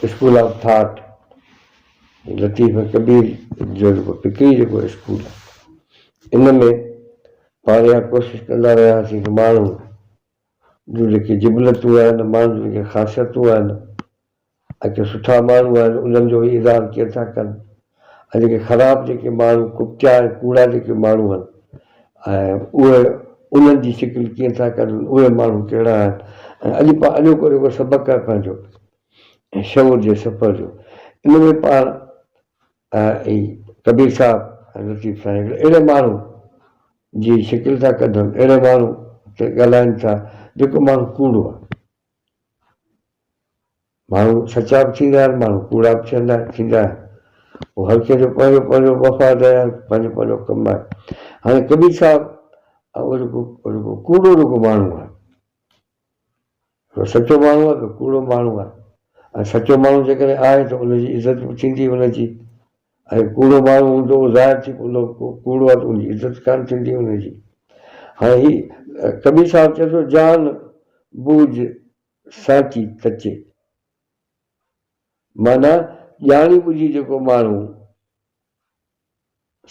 School of thought Latif Kabir जो जेको फिक्री जेको स्कूल आहे इन में पाण इहा कोशिशि कंदा रहियासीं कि माण्हू जूं जेके जिबलतूं आहिनि माण्हू जूं जेके ख़ासियतूं आहिनि ऐं के सुठा माण्हू आहिनि उन्हनि जो ई इज़हार कीअं था कनि ऐं जेके ख़राबु जेके माण्हू कुटिया ऐं कूड़ा जेके माण्हू आहिनि ऐं उहे उन्हनि जी शिकिल कीअं था कनि उहे माण्हू कहिड़ा आहिनि ऐं अॼोको जेको सबक़ु आहे पंहिंजो ऐं शऊर जे सफ़र जो इन में पाण कबीर साहिबु ऐं लतीफ़ साईं अहिड़े माण्हू जी शिकिल था कढनि अहिड़े माण्हू ते ॻाल्हाइनि था जेको माण्हू कूड़ो आहे माण्हू सचा बि थींदा आहिनि माण्हू कूड़ा बि थींदा आहिनि उहो हर कंहिंजो पंहिंजो पंहिंजो वफ़ाद आहे पंहिंजो पंहिंजो कमु आहे हाणे कबीर साहिबु उहो जेको कूड़ो जेको माण्हू आहे सचो माण्हू आहे त कूड़ो माण्हू आहे ऐं सचो माण्हू जेकॾहिं आहे त उनजी इज़त बि थींदी उनजी ऐं कूड़ो माण्हू हूंदो उहो ज़ाहिर थी पवंदो कूड़ो आहे त उनजी इज़त कान थींदी उनजी हाणे ही कबीर साहिबु चए थो जान बूझ साची तचे माना ॼाणी ॿुझी जेको माण्हू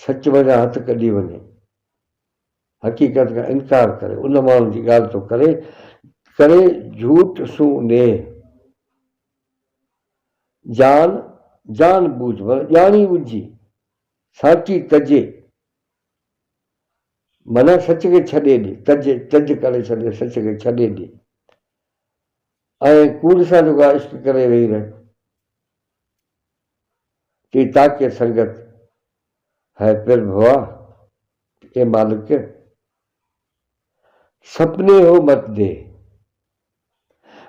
सच वञा हथु कढी वञे हक़ीक़त खां इनकार करे उन माण्हू जी ॻाल्हि थो करे करे झूठ सू ने जान जान बूझ ॼाणी ॿुझी साची तजे माना सच खे छॾे ॾे तज करे छॾे सच खे छॾे ॾे ऐं कूड़ सां जेको आहे इश्क करे वेही रहे कि ताके संगत है फिर भवा ए मालिक सपने हो मत दे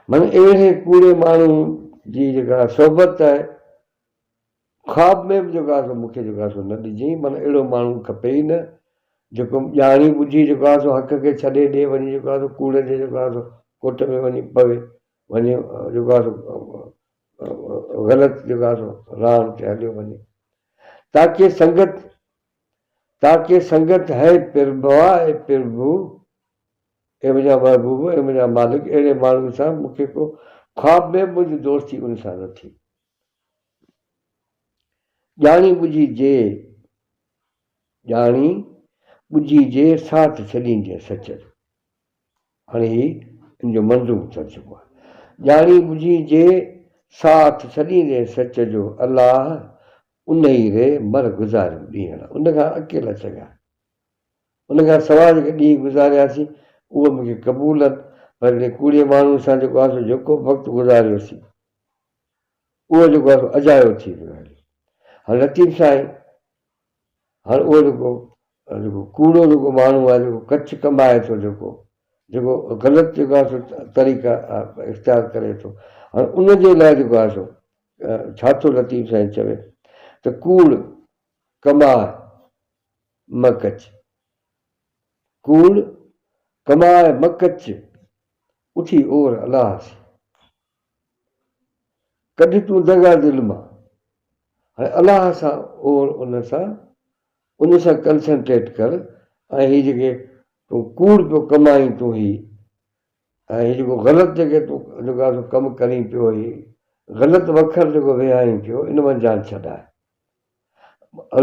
माना अहिड़े कूड़े माण्हू जी जेका सोबत आहे ख़्वाब में बि जेको आहे सो मूंखे जेको आहे सो न ॾिजांइ माना अहिड़ो माण्हू खपे ई न जेको ॼाणी ॿुझी जेको आहे सो हक़ खे छॾे ॾे वञी जेको आहे सो कूड़ जे जेको आहे सो कोट में वञी पवे वञे जेको आहे सो ग़लति जेको आहे सो राह ते हलियो वञे ताकि संगत है प्रभवा ए प्रभु ए मुंहिंजा महबूब ए मुंहिंजा मालिक अहिड़े माण्हुनि सां मूंखे को ख़्वाब में मुंहिंजी दोस्ती उन सां न थी ॼाणी ॿुझी जे साथ छॾींदे सच हाणे ही इन जो मंज़ूम तर्जुमो आहे ॼाणी ॿुझी जे साथ छॾींदे सच जो अलाह उन ई रे मर गुज़ारियो ॾींहं उन खां अकेला चङा उन खां सवाइ जेके ॾींहं गुज़ारियासीं उहो मूंखे क़बूल आहिनि पर हिन कूड़े माण्हू सां जेको आहे सो जेको वक़्तु गुज़ारियोसीं उहो जेको आहे सो अजायो थी वियो आहे हाणे लतीफ़ साईं हाणे उहो जेको कूड़ो जेको माण्हू आहे जेको कच्छ कमाए थो जेको ग़लति जेको आहे सो तरीक़ा इख़्तियार करे थो हाणे उनजे लाइ जेको आहे सो छा थो लतीफ़ साईं चवे त कूड़ कमाए मकच उथी ओर अलाह सी कढ तूं दगा दिलि मां हाणे अलाह सां ओर उन सां कंसंट्रेट कर ऐं हीअ जेके तूं कूड़ पियो कमाई तूं ही ऐं हीअ जेको ग़लति जेके तूं जेको आहे सो कमु करी पियो ही ग़लति वखर जेको विहाई पियो इन मां जान छॾाए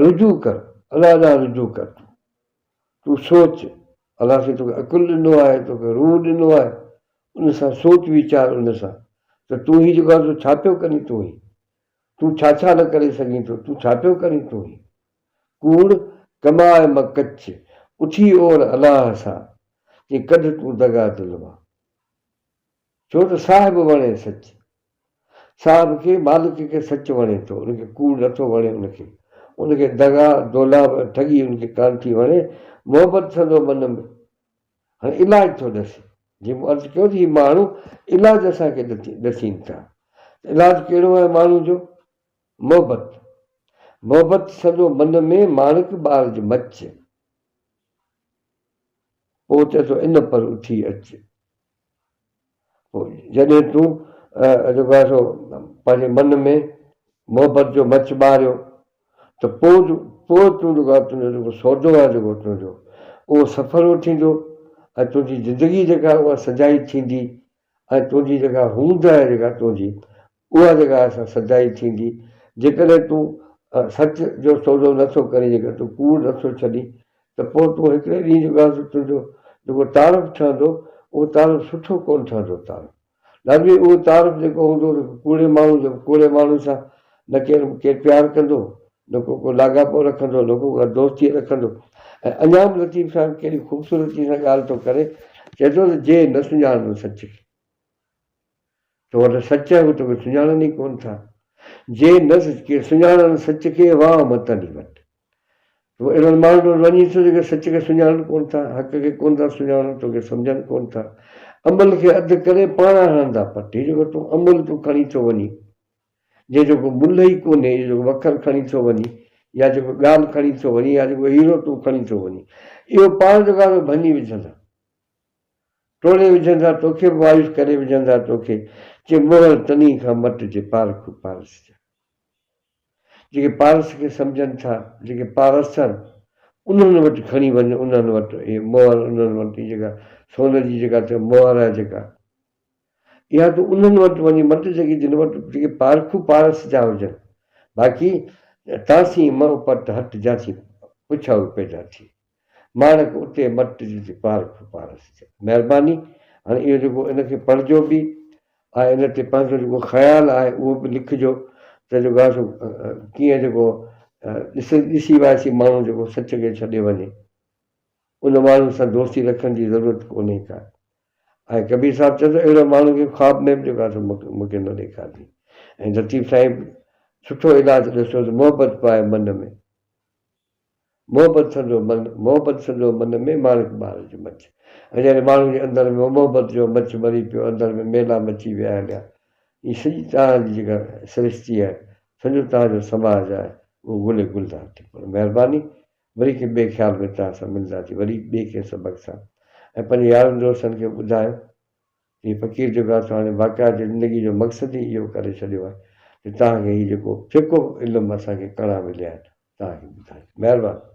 रुजू कर अलाह ॾांहुं रुजू कर तूं सोच अलाह साईं तोखे अकुलु ॾिनो आहे तोखे रूह ॾिनो आहे उन सां सोच वीचार उन सां त तूं ही जेको आहे सो छा पियो करी तूं छा न करे सघीं थो तूं छा पियो करी तूं ही कूड़ कमाए मकच उथी ओर अलाह सां कि कढ तूं दगा दिलि मां छो त साहिबु वणे सच साहिब खे मालिक खे सच वणे थो उनखे कूड़ नथो वणे उनखे दगा दोला ठगी उनखे कान थी वणे मोहबत थींदो मन में हाणे इलाज थो ॾसे जीअं मूं अर्ज़ु कयो त हीउ माण्हू इलाज असांखे ॾसीनि था इलाज कहिड़ो आहे माण्हू जो मोहबत सॼो मन में माणिक ॿार जी मच पोइ चए थो इन पर उथी अच पोइ जॾहिं तूं जेको आहे सो पंहिंजे मन में मोहबत जो मच ॿारियो त पोइ तूं जेको आहे तुंहिंजो जेको सौदो आहे जेको तुंहिंजो उहो सफ़लो थींदो ऐं तुंहिंजी ज़िंदगी जेका उहा सजाई थींदी ऐं तुंहिंजी जेका हूंद आहे जेका तुंहिंजी उहा जॻह सां सदाई थींदी। जेकॾहिं तूं सच जो सौदो नथो करे, जेकर तूं कूड़ नथो छॾी, त पोइ तूं हिकिड़े ॾींहं जो ॻाल्हि तुंहिंजो जेको तारफ़ ठहंदो उहो तारफ़ सुठो कोन ठहंदो। तारफ़ ॾाढी उहो तारफ़ जेको हूंदो कूड़े माण्हू जो, कूड़े माण्हू सां न केरु प्यारु कंदो, न को लाॻापो रखंदो, न को दोस्ती रखंदो। ऐं अञा बि लतीफ़ साहिबु कहिड़ी ख़ूबसूरती सां ॻाल्हि थो करे, चए थो त जे न सुञाणंदो सच खे, तो वटि सच आहे, उहो तोखे सुञाणनि ई कोन था। जे न सुञाणनि सच खे, वाह मतनी वटि। तो अहिड़नि माण्हुनि वटि वञी थो जेके सच खे सुञाणनि कोन था, हक़ खे कोन था सुञाणनि, तोखे सम्झनि कोन था। अमल खे अधु करे पाण हणंदा पटी, जेको तूं अमल तूं खणी थो वञी, जंहिंजो को मुल ई कोन्हे, जेको वखर खणी थो वञी, या जेको ॻाल्हि खणी थो वञी, या जेको हीरो तूं खणी थो वञी, इहो पाण जेका भञी विझंदा, टोड़े विझंदा, तोखे बि मायूस करे विझंदा। तोखे जे मोहर तनी खां मटिजे पारख पारस जा। जेके पारस खे सम्झनि था, जेके पारसनि, उन्हनि वटि खणी वञ, उन्हनि वटि इहे मोहर, उन्हनि वटि जेका सोन जी जेका थियो मोहर आहे जेका, इहा तूं उन्हनि वटि वञी मटिजे जिन वटि जेके पारखू पारस जा हुजनि। बाक़ी तासीं मऊ पट हट जासीं पुछाऊ पैदा थी, माणक उते मटिजे पारख पारस जा। महिरबानी, हाणे इहो जेको इनखे पढ़िजो बि ऐं इन ते पंहिंजो जेको ख़्यालु आहे उहो बि लिखिजो, त जेको आहे सो कीअं जेको ॾिसी वाइसी माण्हू जेको सच खे छॾे वञे, उन माण्हू सां दोस्ती रखण जी ज़रूरत कोन्हे का। ऐं कबीर साहिबु चवंदो अहिड़ो माण्हू खे ख़्वाब में बि जेको आहे मूंखे न ॾेखारंदी। ऐं लतीफ़ साहिब सुठो इलाजु ॾिसो त मोहबत पाए मन में, मोहबत सॼो मन में, माणक ॿार जो मच। ऐं जॾहिं माण्हू जे अंदरि में मोहबत जो मच मरी पियो, अंदरि में मेला मची विया हलिया, हीअ सॼी तव्हांजी जेका सृष्टि आहे, सॼो तव्हांजो समाज आहे, उहो गुल गुलज़ार थी पए। महिरबानी, वरी के ॿिए ख़्याल में तव्हां सां मिलंदासीं, वरी ॿिए के सबक़ सां। ऐं पंहिंजे यारनि दोस्तनि खे ॿुधायो, हीअ फ़क़ीर जेको आहे हाणे वाक़िआ ज़िंदगी जो मक़सदु ई इहो करे छॾियो आहे, त तव्हांखे हीउ जेको फिको इल्मु असांखे कणा मिलिया आहिनि, तव्हांखे ॿुधायो। महिरबानी।